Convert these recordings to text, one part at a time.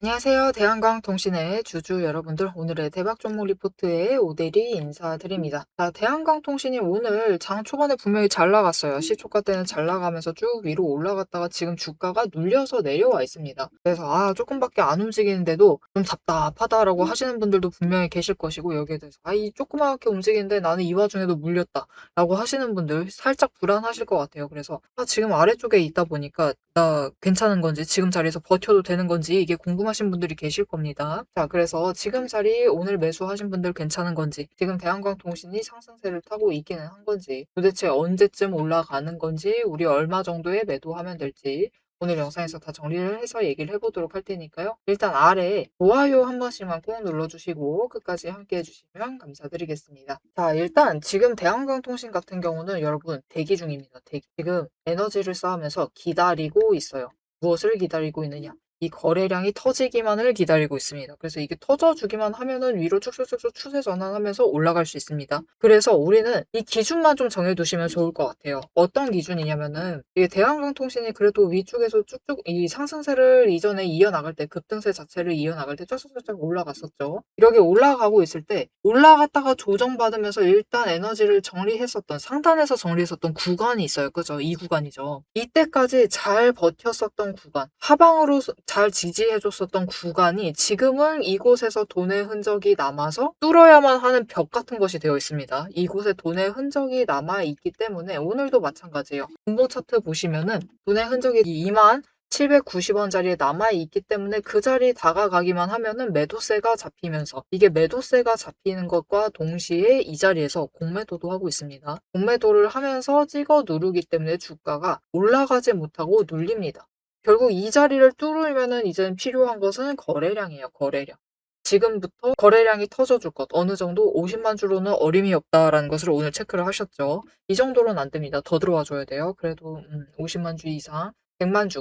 안녕하세요. 대한광통신의 주주 여러분들, 오늘의 대박 종목 리포트에 오대리 인사드립니다. 자, 대한광통신이 오늘 장 초반에 분명히 잘 나갔어요. 시초가 때는 잘 나가면서 쭉 위로 올라갔다가 지금 주가가 눌려서 내려와 있습니다. 그래서 조금밖에 안 움직이는데도 좀 답답하다라고 하시는 분들도 분명히 계실 것이고, 여기에 대해서 이 조그맣게 움직이는데 나는 이 와중에도 물렸다 라고 하시는 분들 살짝 불안하실 것 같아요. 그래서 지금 아래쪽에 있다 보니까 나 괜찮은 건지, 지금 자리에서 버텨도 되는 건지 이게 궁금하신 분들이 계실 겁니다. 자, 그래서 지금 자리 오늘 매수하신 분들 괜찮은 건지, 지금 대한광통신이 상승세를 타고 있기는 한 건지, 도대체 언제쯤 올라가는 건지, 우리 얼마 정도에 매도하면 될지 오늘 영상에서 다 정리를 해서 얘기를 해보도록 할 테니까요. 일단 아래에 좋아요 한 번씩만 꼭 눌러주시고 끝까지 함께 해주시면 감사드리겠습니다. 자, 일단 지금 대한광통신 같은 경우는 여러분 대기 중입니다. 지금 에너지를 쌓으면서 기다리고 있어요. 무엇을 기다리고 있느냐? 이 거래량이 터지기만을 기다리고 있습니다. 그래서 이게 터져주기만 하면은 위로 쭉쭉쭉쭉 추세 전환하면서 올라갈 수 있습니다. 그래서 우리는 이 기준만 좀 정해두시면 좋을 것 같아요. 어떤 기준이냐면은 이게 대한광통신이 그래도 위쪽에서 쭉쭉 이 상승세를 이전에 이어나갈 때, 급등세 자체를 이어나갈 때 쫙쫙쫙 올라갔었죠. 이렇게 올라가고 있을 때 올라갔다가 조정받으면서 일단 에너지를 정리했었던, 상단에서 정리했었던 구간이 있어요. 그죠? 이 구간이죠. 이때까지 잘 버텼었던 구간, 하방으로 잘 지지해줬었던 구간이 지금은 이곳에서 돈의 흔적이 남아서 뚫어야만 하는 벽 같은 것이 되어 있습니다. 이곳에 돈의 흔적이 남아있기 때문에 오늘도 마찬가지예요. 분봉 차트 보시면은 돈의 흔적이 2만 790원짜리에 남아있기 때문에 그 자리 다가가기만 하면은 매도세가 잡히면서, 이게 매도세가 잡히는 것과 동시에 이 자리에서 공매도도 하고 있습니다. 공매도를 하면서 찍어 누르기 때문에 주가가 올라가지 못하고 눌립니다. 결국 이 자리를 뚫으면은 이제는 필요한 것은 거래량이에요. 거래량. 지금부터 거래량이 터져줄 것, 어느 정도 50만 주로는 어림이 없다라는 것을 오늘 체크를 하셨죠. 이 정도로는 안 됩니다. 더 들어와 줘야 돼요. 그래도 50만 주 이상, 100만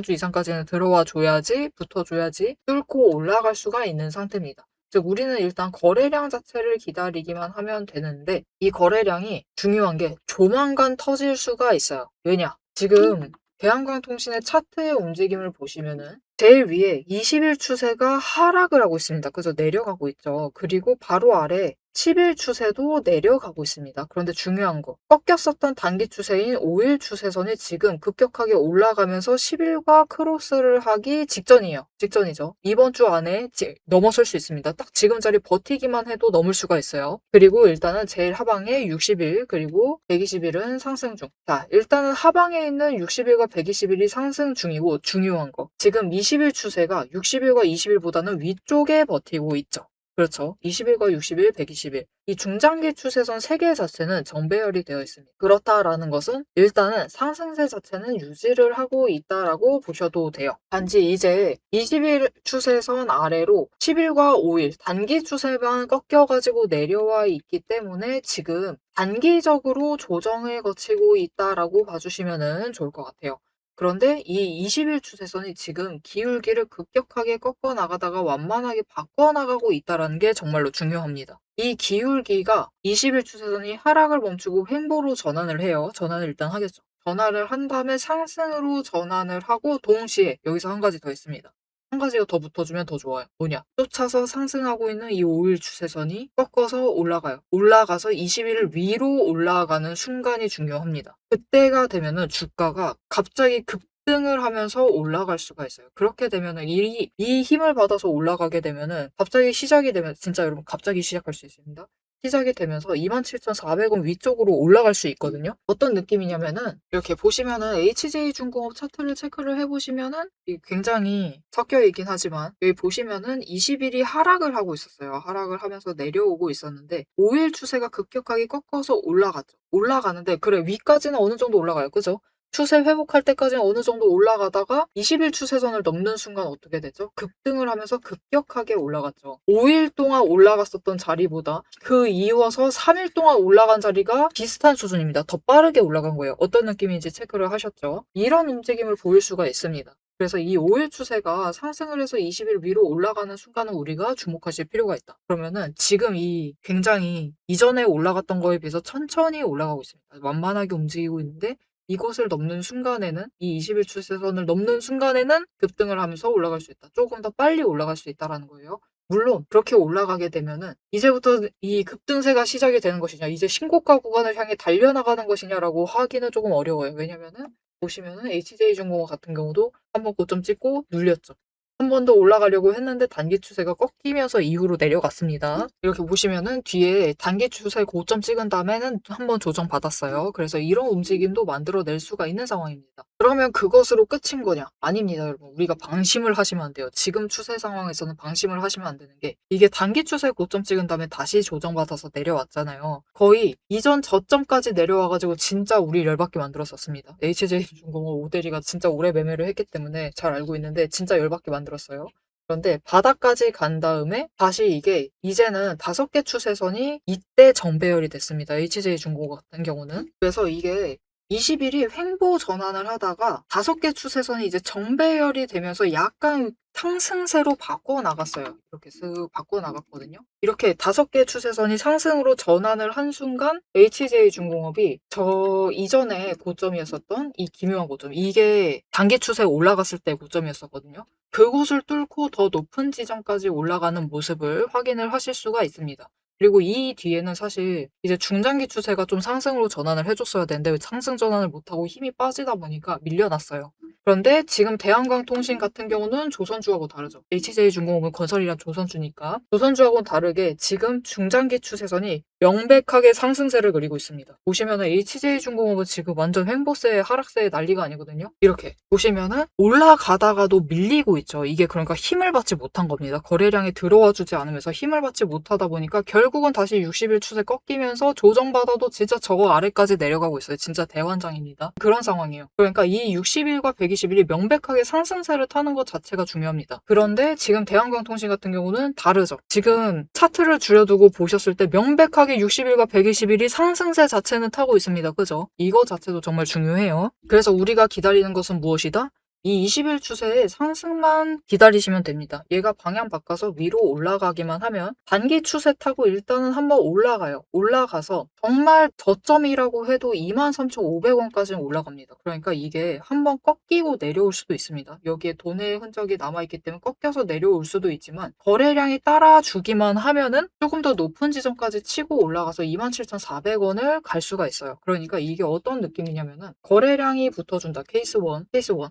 주 이상까지는 들어와 줘야지, 붙어줘야지 뚫고 올라갈 수가 있는 상태입니다. 즉 우리는 일단 거래량 자체를 기다리기만 하면 되는데, 이 거래량이 중요한 게 조만간 터질 수가 있어요. 왜냐? 지금 대한광통신의 차트의 움직임을 보시면은 제일 위에 20일 추세가 하락을 하고 있습니다. 그래서 내려가고 있죠. 그리고 바로 아래 10일 추세도 내려가고 있습니다. 그런데 중요한 거, 꺾였었던 단기 추세인 5일 추세선이 지금 급격하게 올라가면서 10일과 크로스를 하기 직전이에요. 직전이죠. 이번 주 안에 넘어설 수 있습니다. 딱 지금 자리 버티기만 해도 넘을 수가 있어요. 그리고 일단은 제일 하방에 60일 그리고 120일은 상승 중. 자, 일단은 하방에 있는 60일과 120일이 상승 중이고, 중요한 거, 지금 20일 추세가 60일과 20일보다는 위쪽에 버티고 있죠. 그렇죠. 20일과 60일, 120일. 이 중장기 추세선 3개 자체는 정배열이 되어 있습니다. 그렇다라는 것은 일단은 상승세 자체는 유지를 하고 있다라고 보셔도 돼요. 단지 이제 20일 추세선 아래로 10일과 5일 단기 추세만 꺾여가지고 내려와 있기 때문에 지금 단기적으로 조정을 거치고 있다라고 봐주시면 좋을 것 같아요. 그런데 이 20일 추세선이 지금 기울기를 급격하게 꺾어 나가다가 완만하게 바꿔 나가고 있다는 게 정말로 중요합니다. 이 기울기가 20일 추세선이 하락을 멈추고 횡보로 전환을 해요. 전환을 일단 하겠죠. 전환을 한 다음에 상승으로 전환을 하고, 동시에 여기서 한 가지 더 있습니다. 한 가지가 더 붙어주면 더 좋아요. 뭐냐? 쫓아서 상승하고 있는 이 5일 추세선이 꺾어서 올라가요. 올라가서 20일 위로 올라가는 순간이 중요합니다. 그때가 되면은 주가가 갑자기 급등을 하면서 올라갈 수가 있어요. 그렇게 되면은 이 힘을 받아서 올라가게 되면은, 갑자기 시작이 되면, 진짜 여러분 갑자기 시작할 수 있습니다. 시작이 되면서 27,400원 위쪽으로 올라갈 수 있거든요. 어떤 느낌이냐면은, 이렇게 보시면은 HJ중공업 차트를 체크를 해보시면은 굉장히 섞여 있긴 하지만, 여기 보시면은 20일이 하락을 하고 있었어요. 하락을 하면서 내려오고 있었는데 5일 추세가 급격하게 꺾어서 올라갔죠. 올라가는데, 그래, 위까지는 어느 정도 올라가요. 그죠? 추세 회복할 때까지는 어느 정도 올라가다가 20일 추세선을 넘는 순간 어떻게 되죠? 급등을 하면서 급격하게 올라갔죠. 5일 동안 올라갔었던 자리보다 그 이어서 3일 동안 올라간 자리가 비슷한 수준입니다. 더 빠르게 올라간 거예요. 어떤 느낌인지 체크를 하셨죠? 이런 움직임을 보일 수가 있습니다. 그래서 이 5일 추세가 상승을 해서 20일 위로 올라가는 순간은 우리가 주목하실 필요가 있다. 그러면은 지금 이 굉장히 이전에 올라갔던 거에 비해서 천천히 올라가고 있습니다. 완만하게 움직이고 있는데 이곳을 넘는 순간에는 이 20일 추세선을 넘는 순간에는 급등을 하면서 올라갈 수 있다. 조금 더 빨리 올라갈 수 있다라는 거예요. 물론 그렇게 올라가게 되면은 이제부터 이 급등세가 시작이 되는 것이냐, 이제 신고가 구간을 향해 달려나가는 것이냐라고 하기는 조금 어려워요. 왜냐면은 보시면은 HJ중공업 같은 경우도 한번 고점 찍고 눌렸죠. 한 번 더 올라가려고 했는데 단기 추세가 꺾이면서 이후로 내려갔습니다. 이렇게 보시면은 뒤에 단기 추세 고점 찍은 다음에는 한번 조정받았어요. 그래서 이런 움직임도 만들어낼 수가 있는 상황입니다. 그러면 그것으로 끝인 거냐? 아닙니다, 여러분. 우리가 방심을 하시면 안 돼요. 지금 추세 상황에서는 방심을 하시면 안 되는 게, 이게 단기 추세 고점 찍은 다음에 다시 조정받아서 내려왔잖아요. 거의 이전 저점까지 내려와가지고 진짜 우리 열받게 만들었었습니다. HJ중공업 오대리가 진짜 오래 매매를 했기 때문에 잘 알고 있는데 진짜 열받게 만들었어요. 그런데 바닥까지 간 다음에 다시 이게 이제는 5개 추세선이 이때 정배열이 됐습니다. HJ중공업 같은 경우는. 그래서 이게 20일이 횡보 전환을 하다가 5개 추세선이 이제 정배열이 되면서 약간 상승세로 바꿔 나갔어요. 이렇게 쓱 바꿔 나갔거든요. 이렇게 5개 추세선이 상승으로 전환을 한 순간 HJ중공업이 저 이전에 고점이었었던 이 기묘한 고점, 이게 단기 추세 올라갔을 때 고점이었었거든요. 그곳을 뚫고 더 높은 지점까지 올라가는 모습을 확인을 하실 수가 있습니다. 그리고 이 뒤에는 사실 이제 중장기 추세가 좀 상승으로 전환을 해줬어야 되는데 상승 전환을 못하고 힘이 빠지다 보니까 밀려났어요. 그런데 지금 대한광통신 같은 경우는 조선주하고 다르죠. HJ중공업은 건설이랑 조선주니까. 조선주하고는 다르게 지금 중장기 추세선이 명백하게 상승세를 그리고 있습니다. 보시면은 HJ중공업은 지금 완전 횡보세, 하락세에 난리가 아니거든요. 이렇게 보시면은 올라가다가도 밀리고 있죠. 이게 그러니까 힘을 받지 못한 겁니다. 거래량이 들어와 주지 않으면서 힘을 받지 못하다 보니까 결국은 다시 60일 추세 꺾이면서 조정받아도 진짜 저거 아래까지 내려가고 있어요. 진짜 대환장입니다. 그런 상황이에요. 그러니까 이 60일과 120일이 명백하게 상승세를 타는 것 자체가 중요합니다. 그런데 지금 대한광통신 같은 경우는 다르죠. 지금 차트를 줄여두고 보셨을 때 명백하게 60일과 120일이 상승세 자체는 타고 있습니다. 그죠? 이거 자체도 정말 중요해요. 그래서 우리가 기다리는 것은 무엇이다? 이 20일 추세의 상승만 기다리시면 됩니다. 얘가 방향 바꿔서 위로 올라가기만 하면 단기 추세 타고 일단은 한번 올라가요. 올라가서 정말 저점이라고 해도 23,500원까지는 올라갑니다. 그러니까 이게 한번 꺾이고 내려올 수도 있습니다. 여기에 돈의 흔적이 남아있기 때문에 꺾여서 내려올 수도 있지만 거래량이 따라주기만 하면은 조금 더 높은 지점까지 치고 올라가서 27,400원을 갈 수가 있어요. 그러니까 이게 어떤 느낌이냐면은 거래량이 붙어준다. 케이스 1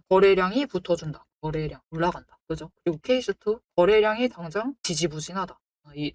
거래량이 붙어준다. 거래량 올라간다. 그죠? 그리고 케이스 2 거래량이 당장 지지부진하다.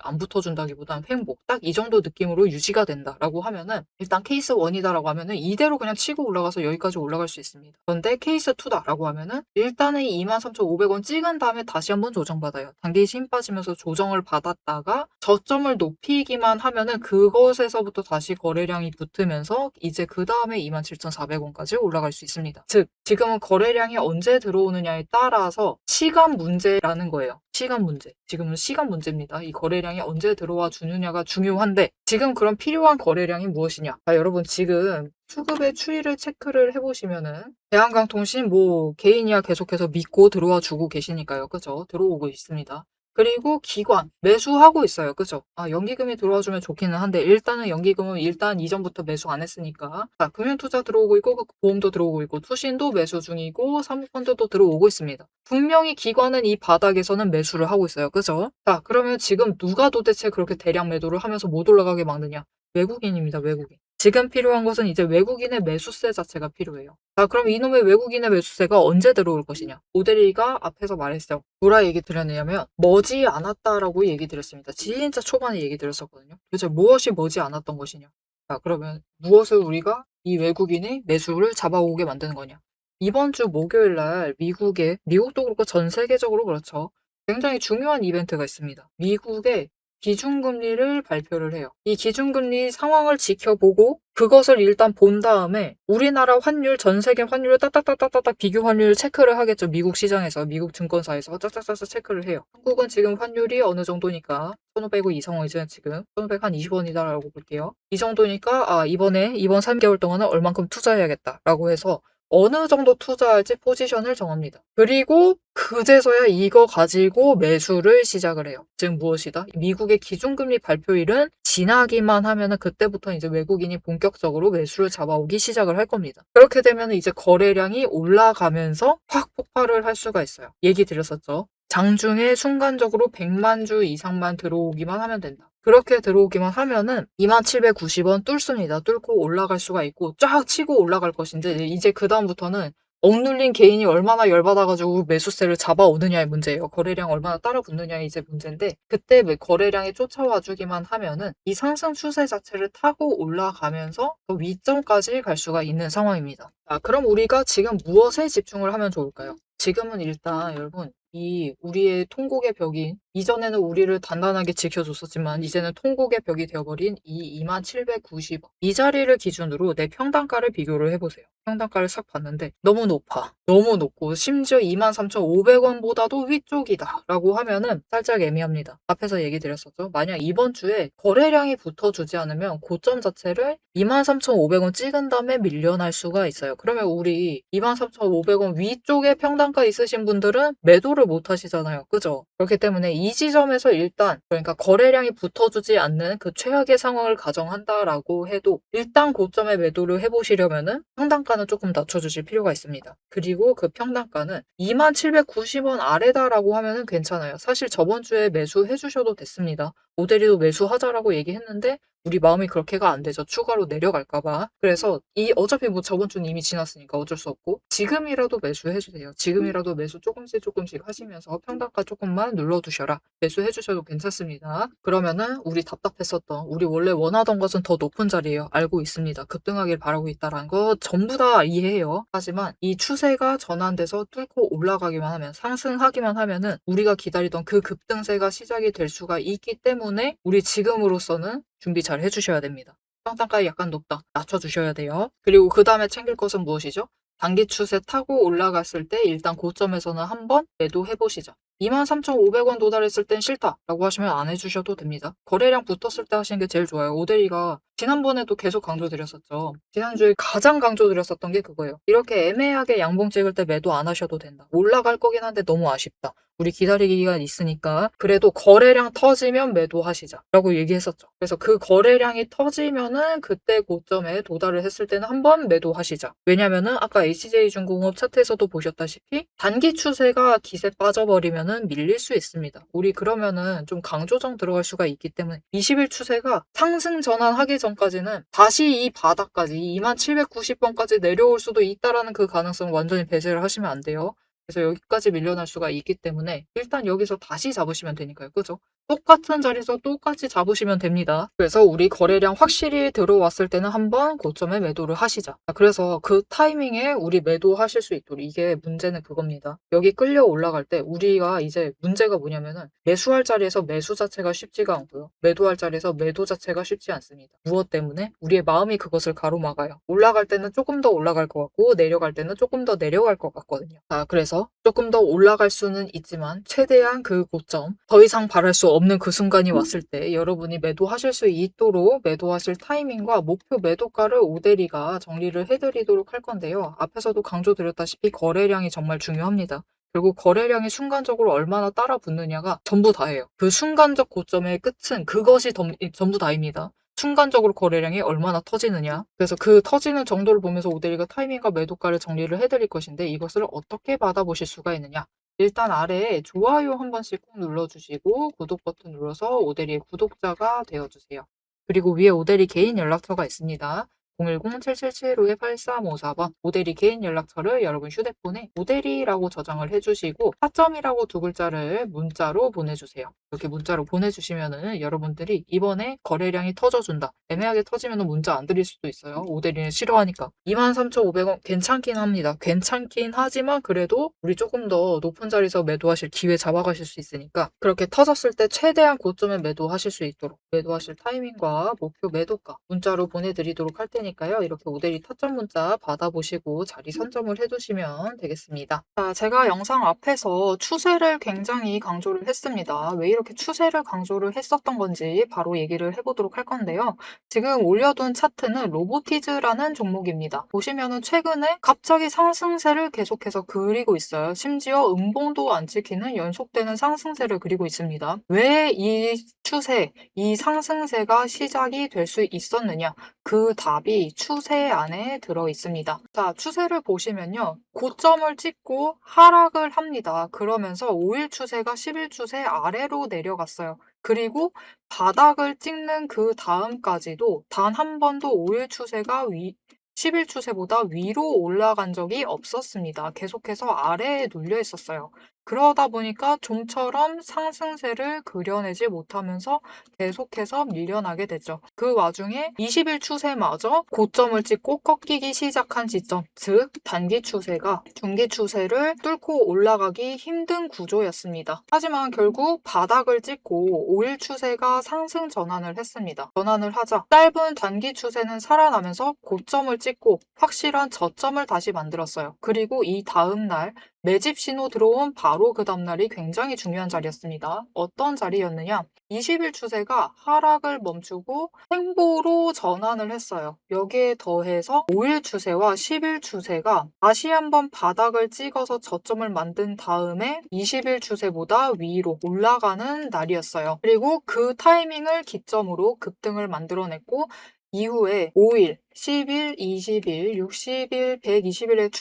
안 붙어준다기보다는 횡보. 딱 이 정도 느낌으로 유지가 된다라고 하면은 일단 케이스 1이다라고 하면은 이대로 그냥 치고 올라가서 여기까지 올라갈 수 있습니다. 그런데 케이스 2다라고 하면은 일단은 23,500원 찍은 다음에 다시 한번 조정받아요. 단기 힘 빠지면서 조정을 받았다가 저점을 높이기만 하면은 그것에서부터 다시 거래량이 붙으면서 이제 그 다음에 27,400원까지 올라갈 수 있습니다. 즉 지금은 거래량이 언제 들어오느냐에 따라서 시간 문제라는 거예요. 시간 문제. 지금은 시간 문제입니다. 이 거래량이 언제 들어와 주느냐가 중요한데 지금 그럼 필요한 거래량이 무엇이냐? 여러분 지금 수급의 추이를 체크를 해보시면은 대한광통신 뭐 개인이야 계속해서 믿고 들어와 주고 계시니까요. 그죠? 들어오고 있습니다. 그리고 기관 매수하고 있어요. 그죠? 연기금이 들어와주면 좋기는 한데 일단은 연기금은 일단 이전부터 매수 안 했으니까 금융투자 들어오고 있고 보험도 들어오고 있고 투신도 매수 중이고 사모펀드도 들어오고 있습니다. 분명히 기관은 이 바닥에서는 매수를 하고 있어요. 그죠? 자, 그러면 지금 누가 도대체 그렇게 대량 매도를 하면서 못 올라가게 막느냐? 외국인입니다. 외국인. 지금 필요한 것은 이제 외국인의 매수세 자체가 필요해요. 자, 그럼 이놈의 외국인의 매수세가 언제 들어올 것이냐? 오데리가 앞에서 말했어요. 뭐라 얘기 드렸냐면 머지 않았다라고 얘기 드렸습니다. 진짜 초반에 얘기 드렸었거든요. 도대체 무엇이 머지 않았던 것이냐? 자, 그러면 무엇을 우리가 이 외국인의 매수를 잡아오게 만드는 거냐? 이번 주 목요일 날 미국도 그렇고 전 세계적으로 그렇죠. 굉장히 중요한 이벤트가 있습니다. 미국의 기준금리를 발표를 해요. 이 기준금리 상황을 지켜보고 그것을 일단 본 다음에 우리나라 환율, 전 세계 환율을 딱딱딱딱딱 비교 환율 체크를 하겠죠. 미국 시장에서, 미국 증권사에서 짝짝짝짝 체크를 해요. 한국은 지금 환율이 어느 정도니까 1,500원 이상이죠. 지금 1,500 한 20원이다라고 볼게요. 이 정도니까 이번 3개월 동안은 얼만큼 투자해야겠다라고 해서 어느 정도 투자할지 포지션을 정합니다. 그리고 그제서야 이거 가지고 매수를 시작을 해요. 즉 무엇이다? 미국의 기준금리 발표일은 지나기만 하면은 그때부터 이제 외국인이 본격적으로 매수를 잡아오기 시작을 할 겁니다. 그렇게 되면 이제 거래량이 올라가면서 확 폭발을 할 수가 있어요. 얘기 드렸었죠. 장중에 순간적으로 100만 주 이상만 들어오기만 하면 된다. 그렇게 들어오기만 하면은 2790원 뚫습니다. 뚫고 올라갈 수가 있고 쫙 치고 올라갈 것인데 이제 그다음부터는 억눌린 개인이 얼마나 열받아가지고 매수세를 잡아오느냐의 문제예요. 거래량 얼마나 따라붙느냐의 이제 문제인데 그때 거래량이 쫓아와주기만 하면은 이 상승 추세 자체를 타고 올라가면서 그 위점까지 갈 수가 있는 상황입니다. 자, 그럼 우리가 지금 무엇에 집중을 하면 좋을까요? 지금은 일단 여러분 이 우리의 통곡의 벽이 이전에는 우리를 단단하게 지켜줬었지만 이제는 통곡의 벽이 되어버린 이 2790원 이 자리를 기준으로 내 평단가를 비교를 해보세요. 평단가를 싹 봤는데 너무 높아. 너무 높고 심지어 23,500원보다도 위쪽이다 라고 하면은 살짝 애매합니다. 앞에서 얘기 드렸었죠. 만약 이번 주에 거래량이 붙어주지 않으면 고점 자체를 23,500원 찍은 다음에 밀려날 수가 있어요. 그러면 우리 23,500원 위쪽에 평단가 있으신 분들은 매도를 못 하시잖아요. 그죠? 그렇기 때문에 이 지점에서 일단 그러니까 거래량이 붙어주지 않는 그 최악의 상황을 가정한다라고 해도 일단 고점에 매도를 해보시려면은 평단가는 조금 낮춰주실 필요가 있습니다. 그리고 그 평단가는 2790원 아래다라고 하면은 괜찮아요. 사실 저번 주에 매수해 주셔도 됐습니다. 모델이도 매수하자라고 얘기했는데 우리 마음이 그렇게가 안 되죠. 추가로 내려갈까봐. 그래서 어차피 뭐 저번 주는 이미 지났으니까 어쩔 수 없고 지금이라도 매수해주세요. 지금이라도 매수 조금씩 하시면서 평단가 조금만 눌러두셔라. 매수해주셔도 괜찮습니다. 그러면은 우리 답답했었던 우리 원래 원하던 것은 더 높은 자리예요. 알고 있습니다. 급등하길 바라고 있다라는 거 전부 다 이해해요. 하지만 이 추세가 전환돼서 뚫고 올라가기만 하면 상승하기만 하면은 우리가 기다리던 그 급등세가 시작이 될 수가 있기 때문에 우리 지금으로서는 준비 잘 해주셔야 됩니다. 평단가가 약간 높다. 낮춰주셔야 돼요. 그리고 그 다음에 챙길 것은 무엇이죠? 단기 추세 타고 올라갔을 때 일단 고점에서는 한번 매도해보시죠. 23,500원 도달했을 땐 싫다라고 하시면 안 해주셔도 됩니다. 거래량 붙었을 때 하시는 게 제일 좋아요. 오데리가 지난번에도 계속 강조드렸었죠. 지난주에 가장 강조드렸었던 게 그거예요. 이렇게 애매하게 양봉 찍을 때 매도 안 하셔도 된다. 올라갈 거긴 한데 너무 아쉽다. 우리 기다리기 기간 있으니까 그래도 거래량 터지면 매도하시자 라고 얘기했었죠. 그래서 그 거래량이 터지면은 그때 고점에 도달을 했을 때는 한번 매도하시자. 왜냐면은 아까 HJ중공업 차트에서도 보셨다시피 단기 추세가 기세 빠져버리면은 밀릴 수 있습니다. 우리 그러면은 좀 강조정 들어갈 수가 있기 때문에 20일 추세가 상승 전환하기 전까지는 다시 이 바닥까지 2790원까지 내려올 수도 있다라는 그 가능성을 완전히 배제를 하시면 안 돼요. 그래서 여기까지 밀려날 수가 있기 때문에 일단 여기서 다시 잡으시면 되니까요. 그죠? 똑같은 자리에서 똑같이 잡으시면 됩니다. 그래서 우리 거래량 확실히 들어왔을 때는 한번 고점에 매도를 하시자. 그래서 그 타이밍에 우리 매도하실 수 있도록 이게 문제는 그겁니다. 여기 끌려 올라갈 때 우리가 이제 문제가 뭐냐면은 매수할 자리에서 매수 자체가 쉽지가 않고요. 매도할 자리에서 매도 자체가 쉽지 않습니다. 무엇 때문에? 우리의 마음이 그것을 가로막아요. 올라갈 때는 조금 더 올라갈 것 같고 내려갈 때는 조금 더 내려갈 것 같거든요. 자, 그래서 조금 더 올라갈 수는 있지만 최대한 그 고점 더 이상 바랄 수 없는 그 순간이 왔을 때 여러분이 매도하실 수 있도록 매도하실 타이밍과 목표 매도가를 오데리가 정리를 해드리도록 할 건데요. 앞에서도 강조드렸다시피 거래량이 정말 중요합니다. 결국 거래량이 순간적으로 얼마나 따라 붙느냐가 전부 다예요. 그 순간적 고점의 끝은 그것이 전부 다입니다. 순간적으로 거래량이 얼마나 터지느냐. 그래서 그 터지는 정도를 보면서 오데리가 타이밍과 매도가를 정리를 해드릴 것인데 이것을 어떻게 받아보실 수가 있느냐. 일단 아래에 좋아요 한 번씩 꼭 눌러주시고 구독 버튼 눌러서 오데리의 구독자가 되어주세요. 그리고 위에 오데리 개인 연락처가 있습니다. 010-7775-8354번 오데리 개인 연락처를 여러분 휴대폰에 오데리라고 저장을 해주시고 4점이라고 두 글자를 문자로 보내주세요. 이렇게 문자로 보내주시면은 여러분들이 이번에 거래량이 터져준다. 애매하게 터지면 문자 안 드릴 수도 있어요. 오데리는 싫어하니까. 23,500원 괜찮긴 합니다. 괜찮긴 하지만 그래도 우리 조금 더 높은 자리에서 매도하실 기회 잡아가실 수 있으니까 그렇게 터졌을 때 최대한 고점에 매도하실 수 있도록 매도하실 타이밍과 목표 매도가 문자로 보내드리도록 할 테니까 테니까요. 이렇게 오데리 타점 문자 받아보시고 자리 선점을 해두시면 되겠습니다. 자, 제가 영상 앞에서 추세를 굉장히 강조를 했습니다. 왜 이렇게 추세를 강조를 했었던 건지 바로 얘기를 해보도록 할 건데요. 지금 올려둔 차트는 로보티즈라는 종목입니다. 보시면은 최근에 갑자기 상승세를 계속해서 그리고 있어요. 심지어 음봉도 안 찍히는 연속되는 상승세를 그리고 있습니다. 왜 이 추세, 이 상승세가 시작이 될 수 있었느냐? 그 답이 추세 안에 들어 있습니다. 자, 추세를 보시면요. 고점을 찍고 하락을 합니다. 그러면서 5일 추세가 10일 추세 아래로 내려갔어요. 그리고 바닥을 찍는 그 다음까지도 단 한 번도 5일 추세가 10일 추세보다 위로 올라간 적이 없었습니다. 계속해서 아래에 눌려 있었어요. 그러다 보니까 좀처럼 상승세를 그려내지 못하면서 계속해서 밀려나게 되죠. 그 와중에 20일 추세마저 고점을 찍고 꺾이기 시작한 지점, 즉 단기 추세가 중기 추세를 뚫고 올라가기 힘든 구조였습니다. 하지만 결국 바닥을 찍고 5일 추세가 상승 전환을 했습니다. 전환을 하자 짧은 단기 추세는 살아나면서 고점을 찍고 확실한 저점을 다시 만들었어요. 그리고 이 다음 날 매집 신호 들어온 바로 그 다음날이 굉장히 중요한 자리였습니다. 어떤 자리였느냐? 20일 추세가 하락을 멈추고 횡보로 전환을 했어요. 여기에 더해서 5일 추세와 10일 추세가 다시 한번 바닥을 찍어서 저점을 만든 다음에 20일 추세보다 위로 올라가는 날이었어요. 그리고 그 타이밍을 기점으로 급등을 만들어냈고 이후에 5일, 10일, 20일, 60일, 120일의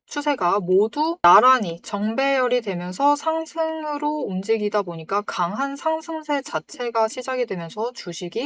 추세가 모두 나란히 정배열이 되면서 상승으로 움직이다 보니까 강한 상승세 자체가 시작이 되면서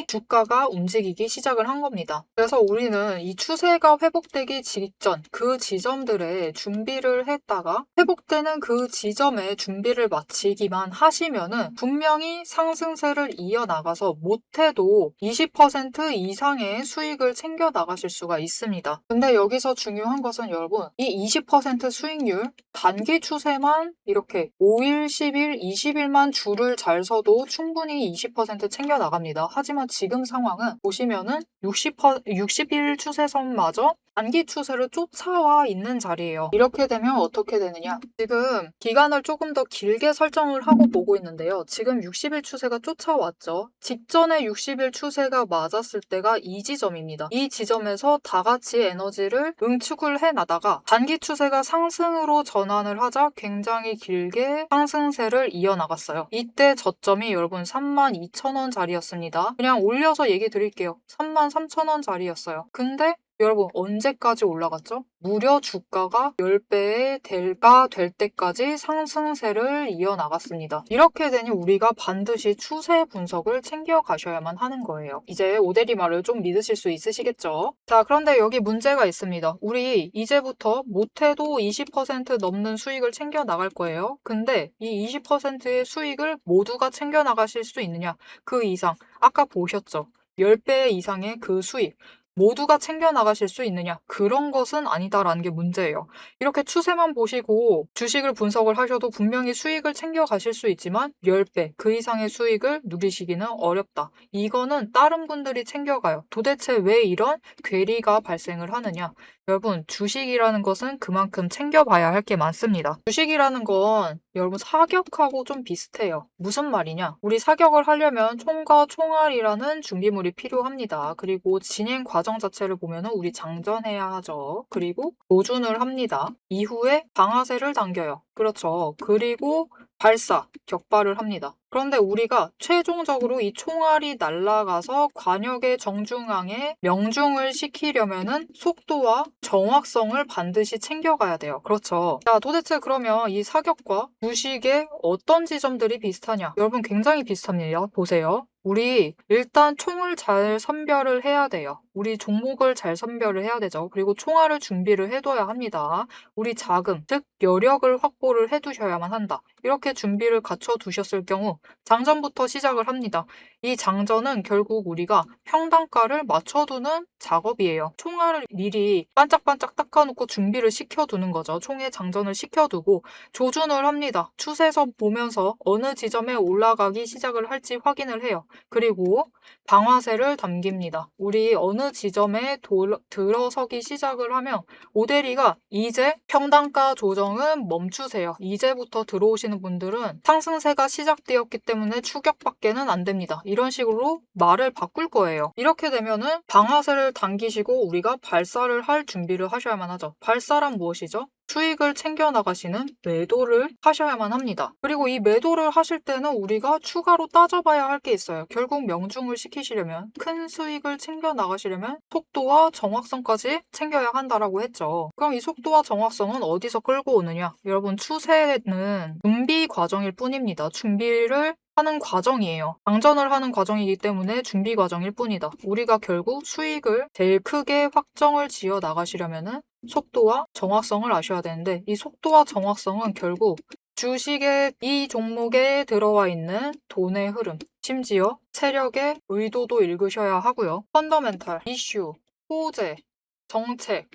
주가가 움직이기 시작을 한 겁니다. 그래서 우리는 이 추세가 회복되기 직전 그 지점들에 준비를 했다가 회복되는 그 지점에 준비를 마치기만 하시면은 분명히 상승세를 이어나가서 못해도 20% 이상의 수익을 챙겨 나가실 수가 있습니다. 근데 여기서 중요한 것은 여러분, 이 20% 수익률 단기 추세만 이렇게 5일, 10일, 20일만 줄을 잘 서도 충분히 20% 챙겨 나갑니다. 하지만 지금 상황은 보시면은 60일 추세선마저 단기 추세를 쫓아와 있는 자리예요. 이렇게 되면 어떻게 되느냐? 지금 기간을 조금 더 길게 설정을 하고 보고 있는데요. 지금 60일 추세가 쫓아왔죠. 직전에 60일 추세가 맞았을 때가 이 지점입니다. 이 지점에서 다 같이 에너지를 응축을 해나다가 단기 추세가 상승으로 전환을 하자 굉장히 길게 상승세를 이어나갔어요. 이때 저점이 여러분 32,000원 자리였습니다. 그냥 올려서 얘기 드릴게요. 33,000원 자리였어요. 근데 여러분 언제까지 올라갔죠? 무려 주가가 10배의 대가 될 때까지 상승세를 이어나갔습니다. 이렇게 되니 우리가 반드시 추세 분석을 챙겨가셔야만 하는 거예요. 이제 오대리 말을 좀 믿으실 수 있으시겠죠? 자, 그런데 여기 문제가 있습니다. 우리 이제부터 못해도 20% 넘는 수익을 챙겨 나갈 거예요. 근데 이 20%의 수익을 모두가 챙겨 나가실 수 있느냐? 그 이상 아까 보셨죠? 10배 이상의 그 수익 모두가 챙겨 나가실 수 있느냐? 그런 것은 아니다라는 게 문제예요. 이렇게 추세만 보시고 주식을 분석을 하셔도 분명히 수익을 챙겨 가실 수 있지만 10배, 그 이상의 수익을 누리시기는 어렵다. 이거는 다른 분들이 챙겨가요. 도대체 왜 이런 괴리가 발생을 하느냐? 여러분, 주식이라는 것은 그만큼 챙겨봐야 할 게 많습니다. 주식이라는 건 여러분 사격하고 좀 비슷해요. 무슨 말이냐? 우리 사격을 하려면 총과 총알이라는 준비물이 필요합니다. 그리고 진행 과정 자체를 보면 우리 장전해야 하죠. 그리고 조준을 합니다. 이후에 방아쇠를 당겨요. 그렇죠. 그리고 발사, 격발을 합니다. 그런데 우리가 최종적으로 이 총알이 날아가서 관역의 정중앙에 명중을 시키려면은 속도와 정확성을 반드시 챙겨가야 돼요. 그렇죠. 자, 도대체 그러면 이 사격과 주식의 어떤 지점들이 비슷하냐? 여러분 굉장히 비슷합니다. 보세요. 우리 일단 총을 잘 선별을 해야 돼요. 우리 종목을 잘 선별을 해야 되죠. 그리고 총알을 준비를 해둬야 합니다. 우리 자금, 즉 여력을 확보를 해두셔야만 한다. 이렇게 준비를 갖춰두셨을 경우 장전부터 시작을 합니다. 이 장전은 결국 우리가 평단가를 맞춰두는 작업이에요. 총알을 미리 반짝반짝 닦아놓고 준비를 시켜두는 거죠. 총에 장전을 시켜두고 조준을 합니다. 추세선 보면서 어느 지점에 올라가기 시작을 할지 확인을 해요. 그리고 방아쇠를 당깁니다. 우리 어느 지점에 들어서기 시작을 하면 오대리가 이제 평단가 조정은 멈추세요. 이제부터 들어오시는 분들은 상승세가 시작되었기 때문에 추격밖에는 안 됩니다. 이런 식으로 말을 바꿀 거예요. 이렇게 되면은 방아쇠를 당기시고 우리가 발사를 할 준비를 하셔야만 하죠. 발사란 무엇이죠? 수익을 챙겨 나가시는 매도를 하셔야만 합니다. 그리고 이 매도를 하실 때는 우리가 추가로 따져봐야 할 게 있어요. 결국 명중을 시키시려면, 큰 수익을 챙겨 나가시려면 속도와 정확성까지 챙겨야 한다라고 했죠. 그럼 이 속도와 정확성은 어디서 끌고 오느냐? 여러분, 추세는 준비 과정일 뿐입니다. 준비를 하는 과정이에요. 방전을 하는 과정이기 때문에 준비 과정일 뿐이다. 우리가 결국 수익을 제일 크게 확정을 지어 나가시려면은 속도와 정확성을 아셔야 되는데, 이 속도와 정확성은 결국 주식의 이 종목에 들어와 있는 돈의 흐름, 심지어 세력의 의도도 읽으셔야 하고요. 펀더멘탈, 이슈, 호재, 정책,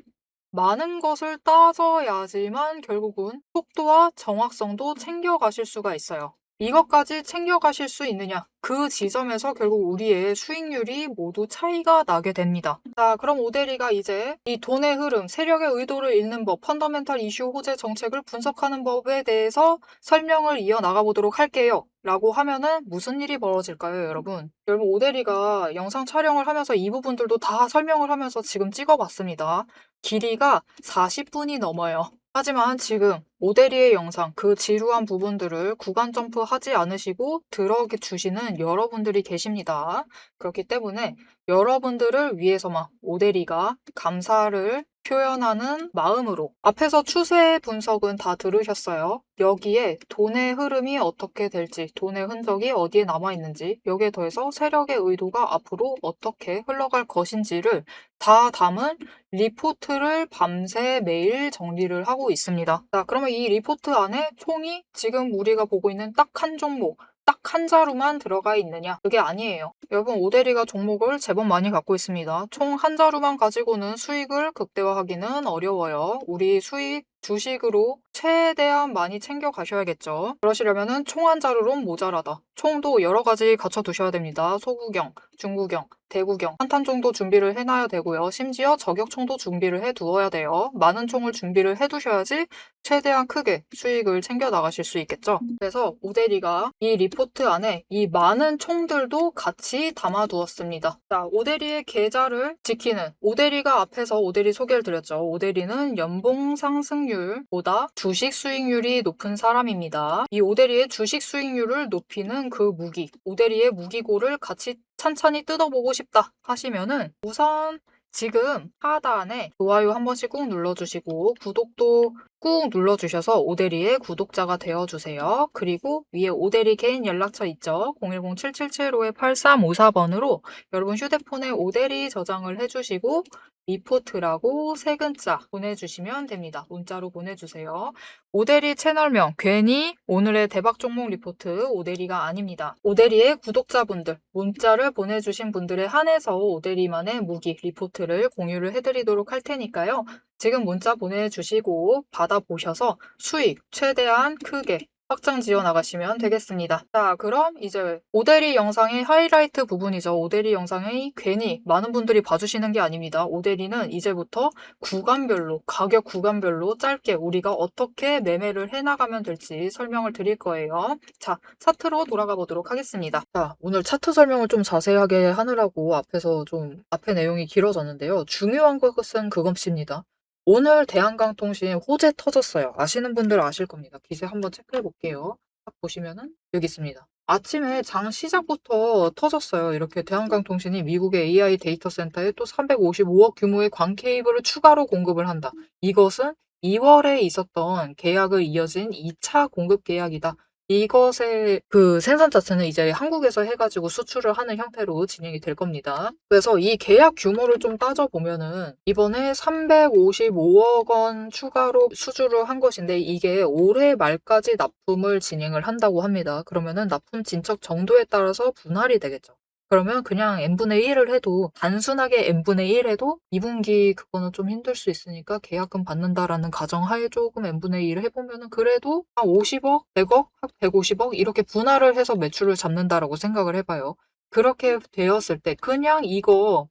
많은 것을 따져야지만 결국은 속도와 정확성도 챙겨가실 수가 있어요. 이것까지 챙겨가실 수 있느냐? 그 지점에서 결국 우리의 수익률이 모두 차이가 나게 됩니다. 자, 그럼 오대리가 이제 이 돈의 흐름, 세력의 의도를 읽는 법, 펀더멘탈 이슈 호재 정책을 분석하는 법에 대해서 설명을 이어나가 보도록 할게요. 라고 하면은 무슨 일이 벌어질까요, 여러분? 여러분, 오대리가 영상 촬영을 하면서 이 부분들도 다 설명을 하면서 지금 찍어봤습니다. 길이가 40분이 넘어요. 하지만 지금 오대리의 영상, 그 지루한 부분들을 구간 점프하지 않으시고 들어주시는 여러분들이 계십니다. 그렇기 때문에 여러분들을 위해서만 오대리가 감사를 표현하는 마음으로 앞에서 추세 분석은 다 들으셨어요. 여기에 돈의 흐름이 어떻게 될지, 돈의 흔적이 어디에 남아있는지, 여기에 더해서 세력의 의도가 앞으로 어떻게 흘러갈 것인지를 다 담은 리포트를 밤새 매일 정리를 하고 있습니다. 자, 그러면 이 리포트 안에 총이 지금 우리가 보고 있는 딱 한 종목, 딱 한 자루만 들어가 있느냐? 그게 아니에요. 여러분, 오대리가 종목을 제법 많이 갖고 있습니다. 총 한 자루만 가지고는 수익을 극대화하기는 어려워요. 우리 수익 주식으로 최대한 많이 챙겨 가셔야겠죠. 그러시려면은 총 한 자루론 모자라다. 총도 여러 가지 갖춰 두셔야 됩니다. 소구경, 중구경, 대구경, 한탄 총도 준비를 해놔야 되고요. 심지어 저격총도 준비를 해 두어야 돼요. 많은 총을 준비를 해 두셔야지 최대한 크게 수익을 챙겨 나가실 수 있겠죠. 그래서 오대리가 이 리포트 안에 이 많은 총들도 같이 담아 두었습니다. 자, 오대리의 계좌를 지키는, 오대리가 앞에서 오대리 소개를 드렸죠. 오대리는 연봉 상승률보다 주식 수익률이 높은 사람입니다. 이 오대리의 주식 수익률을 높이는 그 무기, 오대리의 무기고를 같이 찬찬히 뜯어보고 싶다 하시면은 우선 지금 하단에 좋아요 한 번씩 꾹 눌러주시고 구독도 꾹 눌러주셔서 오대리의 구독자가 되어주세요. 그리고 위에 오대리 개인 연락처 있죠? 010-777-8354번으로 여러분 휴대폰에 오대리 저장을 해주시고 리포트라고 세 글자 보내주시면 됩니다. 문자로 보내주세요. 오대리 채널명 괜히 오늘의 대박 종목 리포트 오대리가 아닙니다. 오대리의 구독자분들 문자를 보내주신 분들에 한해서 오대리만의 무기 리포트를 공유를 해드리도록 할 테니까요. 지금 문자 보내주시고 받아보셔서 수익 최대한 크게 확장 지어 나가시면 되겠습니다. 자, 그럼 이제 오대리 영상의 하이라이트 부분이죠. 오대리 영상이 괜히 많은 분들이 봐주시는 게 아닙니다. 오대리는 이제부터 구간별로, 가격 구간별로 짧게 우리가 어떻게 매매를 해나가면 될지 설명을 드릴 거예요. 자, 차트로 돌아가 보도록 하겠습니다. 자, 오늘 차트 설명을 좀 자세하게 하느라고 앞에서 좀 앞에 내용이 길어졌는데요. 중요한 것은 그것입니다. 오늘 대한강통신 호재 터졌어요. 아시는 분들 아실 겁니다. 기세 한번 체크해 볼게요. 딱 보시면은 여기 있습니다. 아침에 장 시작부터 터졌어요. 이렇게 대한강통신이 미국의 AI 데이터 센터에 또 355억 규모의 광 케이블을 추가로 공급을 한다. 이것은 2월에 있었던 계약을 이어진 2차 공급 계약이다. 이것의 그 생산 자체는 이제 한국에서 해가지고 수출을 하는 형태로 진행이 될 겁니다. 그래서 이 계약 규모를 좀 따져보면은 이번에 355억 원 추가로 수주를 한 것인데 이게 올해 말까지 납품을 진행을 한다고 합니다. 그러면은 납품 진척 정도에 따라서 분할이 되겠죠. 그러면 그냥 n분의 1을 해도 단순하게 n분의 1 해도 2분기 그거는 좀 힘들 수 있으니까 계약금 받는다라는 가정하에 조금 n분의 1 해보면은 그래도 한 50억, 100억, 150억 이렇게 분할을 해서 매출을 잡는다라고 생각을 해봐요. 그렇게 되었을 때 그냥 이거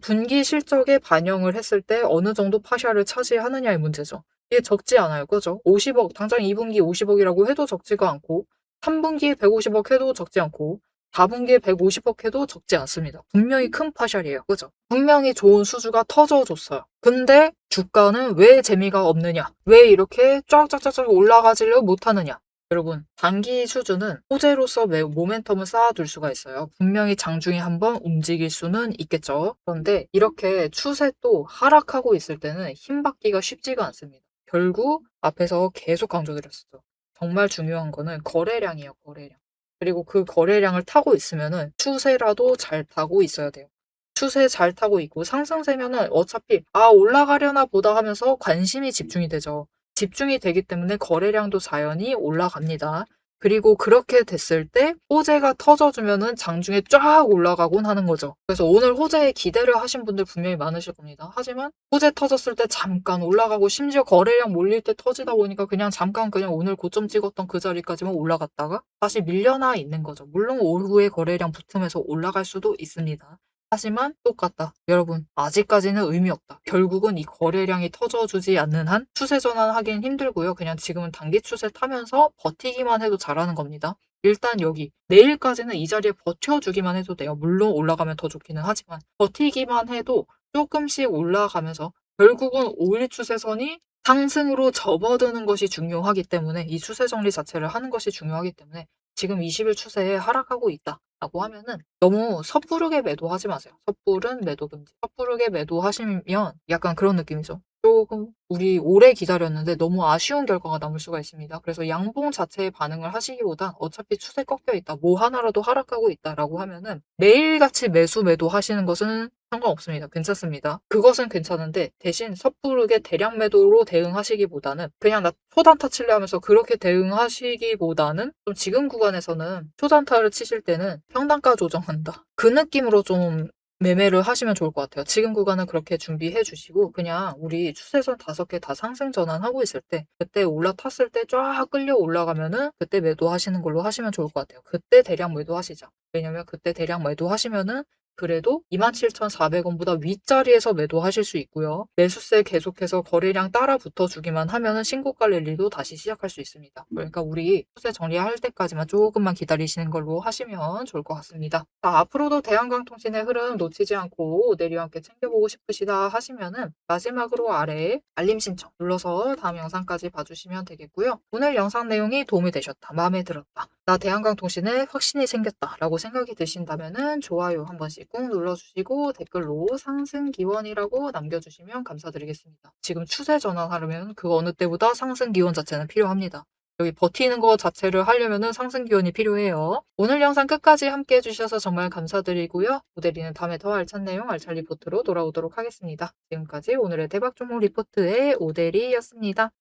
분기 실적에 반영을 했을 때 어느 정도 파샤를 차지하느냐의 문제죠. 이게 적지 않아요. 그죠? 50억, 당장 2분기 50억이라고 해도 적지가 않고, 3분기에 150억 해도 적지 않고, 4분기에 150억 해도 적지 않습니다. 분명히 큰 파샬이에요. 그죠? 분명히 좋은 수주가 터져줬어요. 근데 주가는 왜 재미가 없느냐? 왜 이렇게 쫙쫙쫙쫙 올라가지를 못하느냐? 여러분, 단기 수준은 호재로서 매우 모멘텀을 쌓아둘 수가 있어요. 분명히 장중에 한번 움직일 수는 있겠죠. 그런데 이렇게 추세 또 하락하고 있을 때는 힘받기가 쉽지가 않습니다. 결국 앞에서 계속 강조드렸었죠. 정말 중요한 거는 거래량이에요, 거래량. 그리고 그 거래량을 타고 있으면은 추세라도 잘 타고 있어야 돼요. 추세 잘 타고 있고 상승세면은 어차피 올라가려나 보다 하면서 관심이 집중이 되죠. 집중이 되기 때문에 거래량도 자연히 올라갑니다. 그리고 그렇게 됐을 때 호재가 터져주면은 장중에 쫙 올라가곤 하는 거죠. 그래서 오늘 호재에 기대를 하신 분들 분명히 많으실 겁니다. 하지만 호재 터졌을 때 잠깐 올라가고 심지어 거래량 몰릴 때 터지다 보니까 그냥 잠깐 그냥 오늘 고점 찍었던 그 자리까지만 올라갔다가 다시 밀려나 있는 거죠. 물론 오후에 거래량 붙으면서 올라갈 수도 있습니다. 하지만 똑같다. 여러분, 아직까지는 의미 없다. 결국은 이 거래량이 터져주지 않는 한 추세 전환하기는 힘들고요. 그냥 지금은 단기 추세 타면서 버티기만 해도 잘하는 겁니다. 일단 여기 내일까지는 이 자리에 버텨주기만 해도 돼요. 물론 올라가면 더 좋기는 하지만 버티기만 해도 조금씩 올라가면서 결국은 5일 추세선이 상승으로 접어드는 것이 중요하기 때문에 이 추세 정리 자체를 하는 것이 중요하기 때문에 지금 20일 추세에 하락하고 있다라고 하면은 너무 섣부르게 매도하지 마세요. 섣부른 매도 금지. 섣부르게 매도하시면 약간 그런 느낌이죠. 조금 우리 오래 기다렸는데 너무 아쉬운 결과가 남을 수가 있습니다. 그래서 양봉 자체에 반응을 하시기보단 어차피 추세 꺾여 있다. 뭐 하나라도 하락하고 있다라고 하면은 매일같이 매도 하시는 것은 상관없습니다. 괜찮습니다. 그것은 괜찮은데 대신 섣부르게 대량 매도로 대응하시기보다는 그냥 나 초단타 칠래 하면서 그렇게 대응하시기보다는 좀 지금 구간에서는 초단타를 치실 때는 평단가 조정한다. 그 느낌으로 좀 매매를 하시면 좋을 것 같아요. 지금 구간은 그렇게 준비해 주시고 그냥 우리 추세선 5개 다 상승 전환하고 있을 때 그때 올라탔을 때 쫙 끌려 올라가면은 그때 매도하시는 걸로 하시면 좋을 것 같아요. 그때 대량 매도하시죠. 왜냐면 그때 대량 매도하시면은 그래도 27,400원보다 윗자리에서 매도하실 수 있고요. 매수세 계속해서 거래량 따라 붙어주기만 하면은 신고가 랠리도 다시 시작할 수 있습니다. 그러니까 우리 추세 정리할 때까지만 조금만 기다리시는 걸로 하시면 좋을 것 같습니다. 자, 앞으로도 대한강통신의 흐름 놓치지 않고 내리와 함께 챙겨보고 싶으시다 하시면은 마지막으로 아래에 알림 신청 눌러서 다음 영상까지 봐주시면 되겠고요. 오늘 영상 내용이 도움이 되셨다, 마음에 들었다, 나 대한강통신에 확신이 생겼다 라고 생각이 드신다면은 좋아요 한 번씩 꾹 눌러주시고 댓글로 상승 기원이라고 남겨주시면 감사드리겠습니다. 지금 추세 전환하려면 그 어느 때보다 상승 기원 자체는 필요합니다. 여기 버티는 거 자체를 하려면은 상승 기원이 필요해요. 오늘 영상 끝까지 함께 해주셔서 정말 감사드리고요. 모델이는 다음에 더 알찬 내용 알찬 리포트로 돌아오도록 하겠습니다. 지금까지 오늘의 대박 종목 리포트의 오대리였습니다.